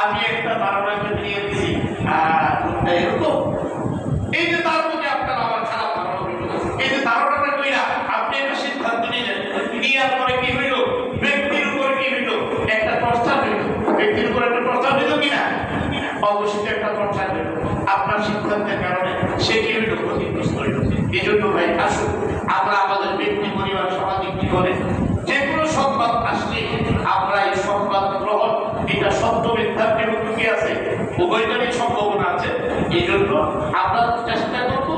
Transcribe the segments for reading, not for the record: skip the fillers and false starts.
আমি একটা ধারণাকে নিয়ে দিছি এরকম, এই যে তার প্রতি আপনার আমার খারাপ ধারণা হইল, এই যে ধারণাটা কইরা আপনি একটা সিদ্ধান্ত নিলেন, নেওয়ার পরে কি হইল? ব্যক্তির উপর কি হইল? একটা প্রস্তাব হইল। ব্যক্তির উপর একটা প্রস্তাব হইল কিনা? অবশ্যই একটা প্রস্তাব হইল। আপনার সিদ্ধান্তের কারণে সে কি হইল? ক্ষতিগ্রস্ত হইল। এই জন্য ভাই আসুন আমরা আমাদের ব্যক্তি, পরিবার, সমাজে কি করে যে কোনো সংবাদ আসলে আমরা এই সংবাদ গ্রহণ, এটা সত্য মিথ্যার বিরুদ্ধে কি আছে, উভয়টারই সম্ভাবনা আছে। এই জন্য আমরা চেষ্টা করব,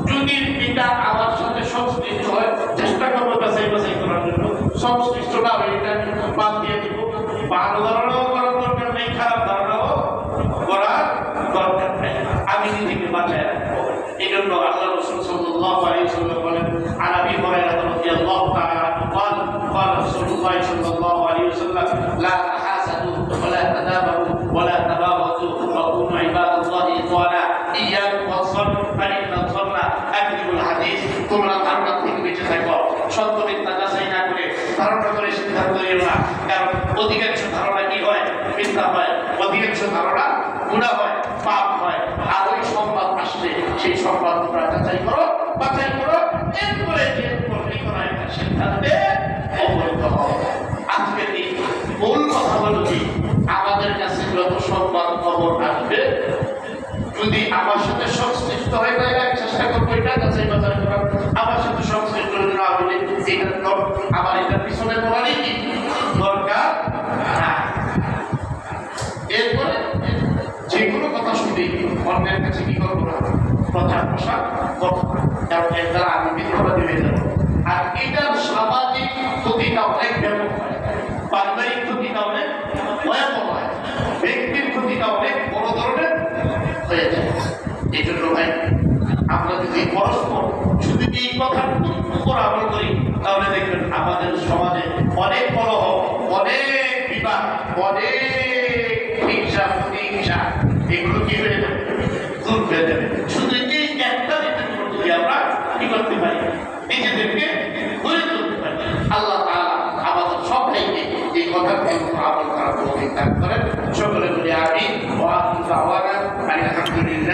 যদি এটা আমার সাথে সংশ্লিষ্ট হয় চেষ্টা করবো বাছাই বাছাই করার জন্য। সংশ্লিষ্ট না হয়ে এটা বাদ দিয়ে দিব। ভালো ধারণাও করার দরকার নেই, খারাপ ধারণাও করার দরকার নেই। আমি নিজেকে বাঁচায় রাখবো। এই জন্য আল্লাহ রাসূল সাল্লাল্লাহু আলাইহি ওয়াসাল্লাম বলেন, আন আবি হুরায়রা রাদিয়াল্লাহু তাআলা قال قال رسول الله صلى الله عليه وسلم لا تحاسدوا ولا تدابروا ولا تباغضوا وكونوا عباد الله إخوانا إياكم والظن فإن الظن أكذب الحديث। তোমরা ধারণা থেকে বেঁচে থাকো, সত্য মিথ্যা যাচাই না করে ধারণা করে সিদ্ধান্ত নিও না। কারণ অধিকাংশ ধারণা কি হয়? মিথ্যা হয়। অধিকাংশ ধারণা গুনাহ হয়, পাপ হয়। আর ওই সংবাদ আসলে সেই সংবাদ তোমরা যাচাই করো, বাছাই করো, এরপরে যে একটা সিদ্ধান্তে অবহিত হও। আজকের এই মূল কথা হলো কি, আমাদের কাছে যত সংবাদ খবর আসবে, যদি আমার সাথে সংশ্লিষ্ট হয়ে যায় আমি চেষ্টা করবো এটা যাচাই বাছাই করার। আমার সাথে সংশ্লিষ্ট না হলে আমার এটার পিছনে পড়ারই কি দরকার না। এরপরে যে কোনো কথা শুনে অন্যের কাছে কি করবো না, প্রচার প্রসার করবো না, কারণ এর দ্বারা আমি মিথ্যাবাদী হয়ে যাবো। আর এটার সামাজিক ক্ষতিটা অনেক ব্যাপক হয়, পারিবারিক ক্ষতিটা অনেক ভয়াবহ হয়, ব্যক্তির ক্ষতিটা অনেক বড় ধরনের হয়ে যায়। এই জন্য ভাই আমরা যদি পরস্পর শুধু এই কথাটুকুর উপর আমল করি, তাহলে দেখবেন আমাদের সমাজে অনেক কলহ, অনেক বিবাদ, অনেক হিংসা, প্রতিহিংসা, এগুলো কি হয়ে যাবে? দূর হয়ে যাবে। শুধু এই একটা দিনের উপর যদি আমরা কি করতে পারি, নিজেদেরকে গড়ে তুলতে পারি। আল্লাহ তাআলা আমাদের সবাইকে এই কথাগুলোর উপর আমল করার তৌফিক দান করেন।